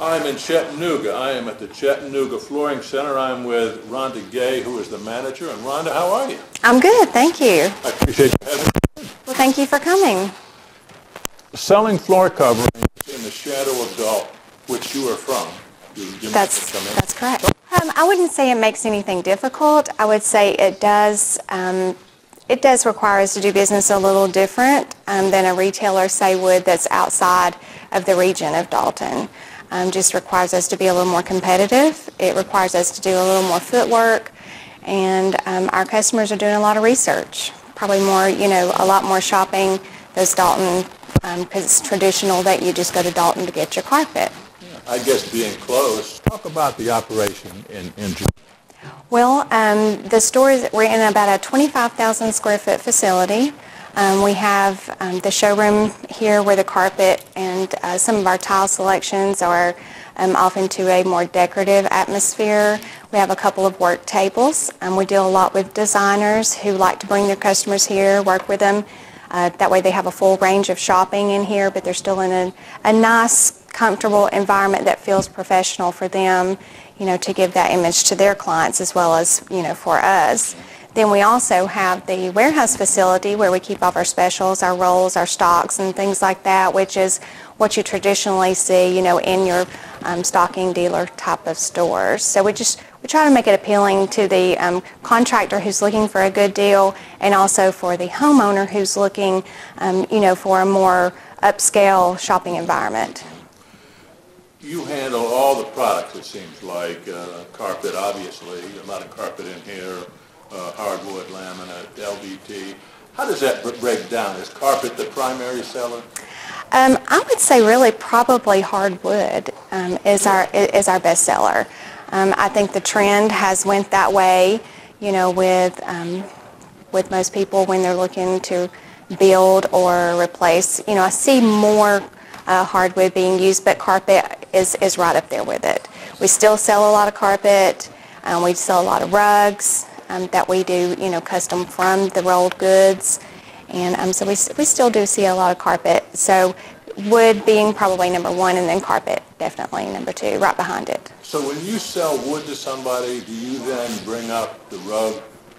I'm in Chattanooga. I am at the Chattanooga Flooring Center. I'm with Rhonda Gay, who is the manager. And Rhonda, how are you? I'm good, thank you. I appreciate you having me. Well, thank you for coming. Selling floor coverings in the shadow of Dalton, which you are from. That's correct. I wouldn't say it makes anything difficult. I would say it does require us to do business a little different than a retailer, say, would that's outside of the region of Dalton. Just requires us to be a little more competitive. It requires us to do a little more footwork, and our customers are doing a lot of research. Probably more, a lot more shopping those Dalton, because it's traditional that you just go to Dalton to get your carpet. I guess being close, talk about the operation in Well, the store we're in about a 25,000 square foot facility. We have the showroom here where the carpet and some of our tile selections are off into a more decorative atmosphere. We have a couple of work tables. We deal a lot with designers who like to bring their customers here, work with them. That way they have a full range of shopping in here, but they're still in a nice, comfortable environment that feels professional for them, to give that image to their clients as well as, for us. Then we also have the warehouse facility where we keep all of our specials, our rolls, our stocks, and things like that, which is what you traditionally see, in your stocking dealer type of stores. So we try to make it appealing to the contractor who's looking for a good deal, and also for the homeowner who's looking, for a more upscale shopping environment. You handle all the products, it seems like. Carpet, obviously, a lot of carpet in here. Hardwood, laminate, LVT. How does that break down? Is carpet the primary seller? I would say really probably hardwood is our best seller. I think the trend has went that way, with most people when they're looking to build or replace. I see more hardwood being used, but carpet is right up there with it. We still sell a lot of carpet. We sell a lot of rugs. That we do, custom from the rolled goods, and so we still do see a lot of carpet. So wood being probably number one, and then carpet definitely number two, right behind it. So when you sell wood to somebody, do you then bring up the rug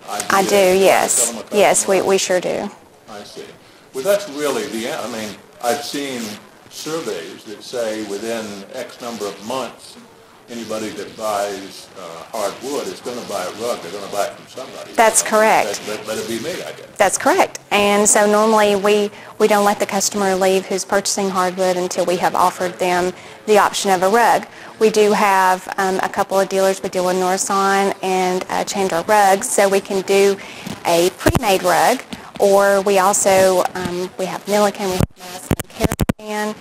idea? I do, yes. Yes, we sure do. I see. Well, that's really I've seen surveys that say within X number of months, anybody that buys hardwood is going to buy a rug. They're going to buy it from somebody. That's correct. Let it be me, I guess. That's correct. And so normally we don't let the customer leave who's purchasing hardwood until we have offered them the option of a rug. We do have a couple of dealers. We deal with Norson and Chandler Rugs, so we can do a pre-made rug, or we also we have Milliken, we have Madison Caravan.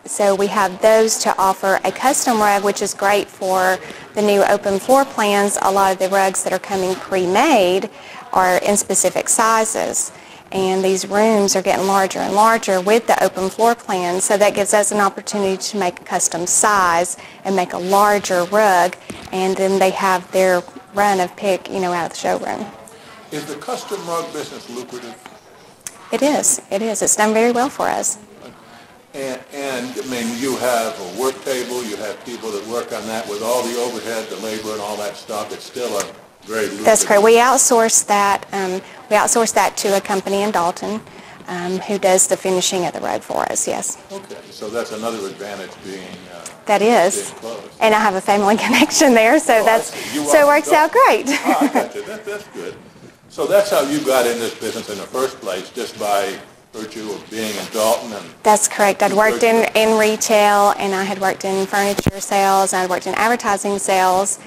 So we have those to offer a custom rug, which is great for the new open floor plans. A lot of the rugs that are coming pre-made are in specific sizes, and these rooms are getting larger and larger with the open floor plan, so that gives us an opportunity to make a custom size and make a larger rug, and then they have their run of pick, out of the showroom. Is the custom rug business lucrative? It is. It's done very well for us. And you have a work table, you have people that work on that with all the overhead, the labor, and all that stuff. It's still a very lucrative. That's correct. We outsource that. We outsource that to a company in Dalton who does the finishing of the rug for us. Yes. Okay, so that's another advantage being. That is. Being close. And I have a family connection there, so it works out great. Oh, I got you. That's good. So that's how you got in this business in the first place, just by virtue of being in Dalton? That's correct. I'd worked in retail, and I had worked in furniture sales, and I'd worked in advertising sales,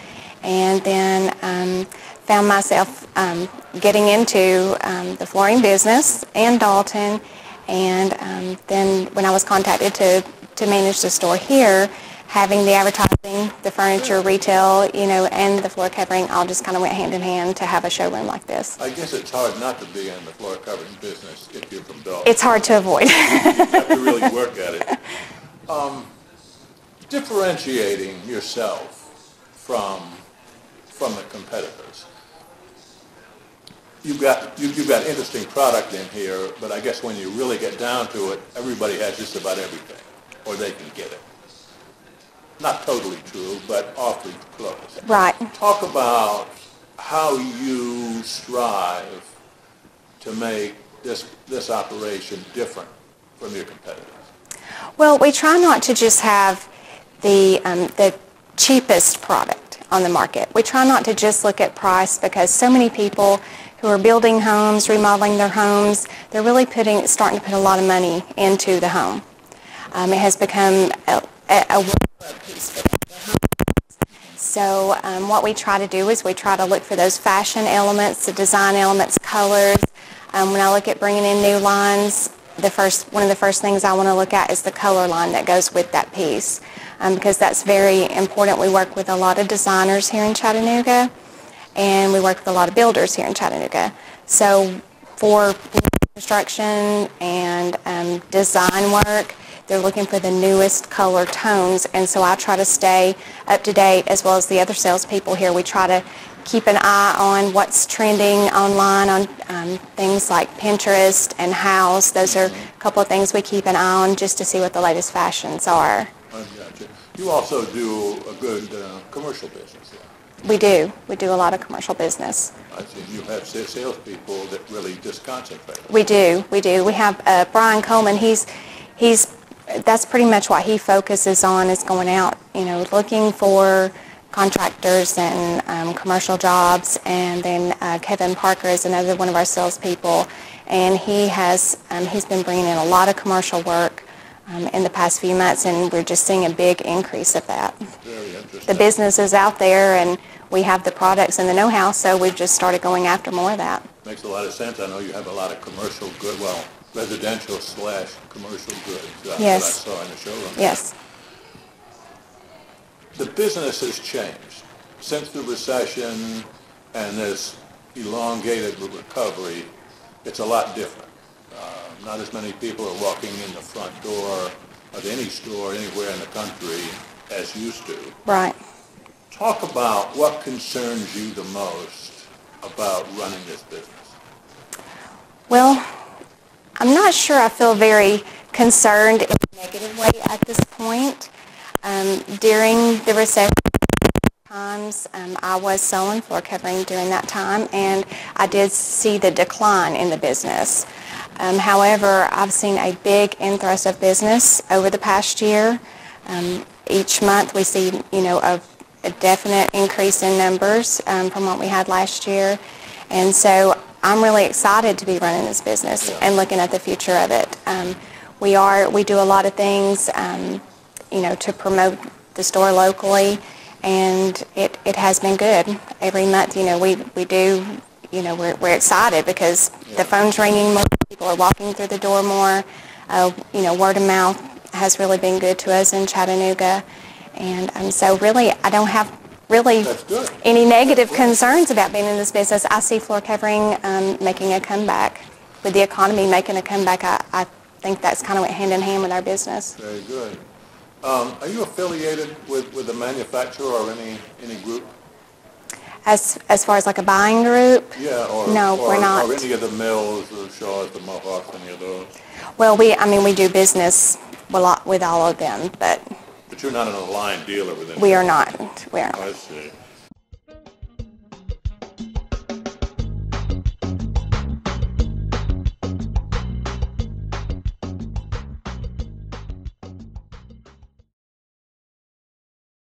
and then found myself getting into the flooring business in Dalton, and then when I was contacted to manage the store here, having the advertising, the furniture, retail, and the floor covering all just kind of went hand in hand to have a showroom like this. I guess it's hard not to be in the floor covering business if you're from Dalton. It's hard to avoid. You have to really work at it. Differentiating yourself from the competitors. You've got interesting product in here, but I guess when you really get down to it, everybody has just about everything, or they can get it. not totally true, but awfully close. Right. Talk about how you strive to make this operation different from your competitors. Well, we try not to just have the cheapest product on the market. We try not to just look at price, because so many people who are building homes, remodeling their homes, they're really starting to put a lot of money into the home. It has become a workload piece for them. So what we try to do is we try to look for those fashion elements, the design elements, colors. When I look at bringing in new lines, one of the first things I want to look at is the color line that goes with that piece, because that's very important. We work with a lot of designers here in Chattanooga, and we work with a lot of builders here in Chattanooga. So for construction and design work, they're looking for the newest color tones, and so I try to stay up to date, as well as the other salespeople here. We try to keep an eye on what's trending online on things like Pinterest and House. Those are a couple of things we keep an eye on just to see what the latest fashions are. I gotcha. You also do a good commercial business here. We do. We do a lot of commercial business. I see. You have salespeople that really just concentrate. We do. We do. We have Brian Coleman. That's pretty much what he focuses on, is going out, looking for contractors and commercial jobs. And then Kevin Parker is another one of our salespeople, and he's been bringing in a lot of commercial work in the past few months, and we're just seeing a big increase of that. Very interesting. The business is out there, and we have the products and the know-how, so we've just started going after more of that. Makes a lot of sense. I know you have a lot of commercial good, residential/commercial goods. That's Yes. what I saw in the showroom. Yes. The business has changed since the recession and this elongated recovery. It's a lot different. Not as many people are walking in the front door of any store anywhere in the country as used to. Right. Talk about what concerns you the most about running this business. Well, I'm not sure I feel very concerned in a negative way at this point. During the recession times, I was selling floor covering during that time, and I did see the decline in the business. However, I've seen a big inthrust of business over the past year. Each month we see, a definite increase in numbers from what we had last year. And so I'm really excited to be running this business and looking at the future of it. We do a lot of things, to promote the store locally, and it has been good. Every month, we do, we're excited because the phone's ringing more, people are walking through the door more. Word of mouth has really been good to us in Chattanooga. And so really, I don't have any negative concerns about being in this business. I see floor covering making a comeback. With the economy making a comeback, I think that's kind of went hand in hand with our business. Very good. Are you affiliated with a manufacturer or any group? As far as like a buying group? Yeah, no, we're not. Or any of the mills, the Shaws, the Mohawks, any of those? Well, we do business with all of them, but you're not an aligned dealer with them. we are not. We are not. I see.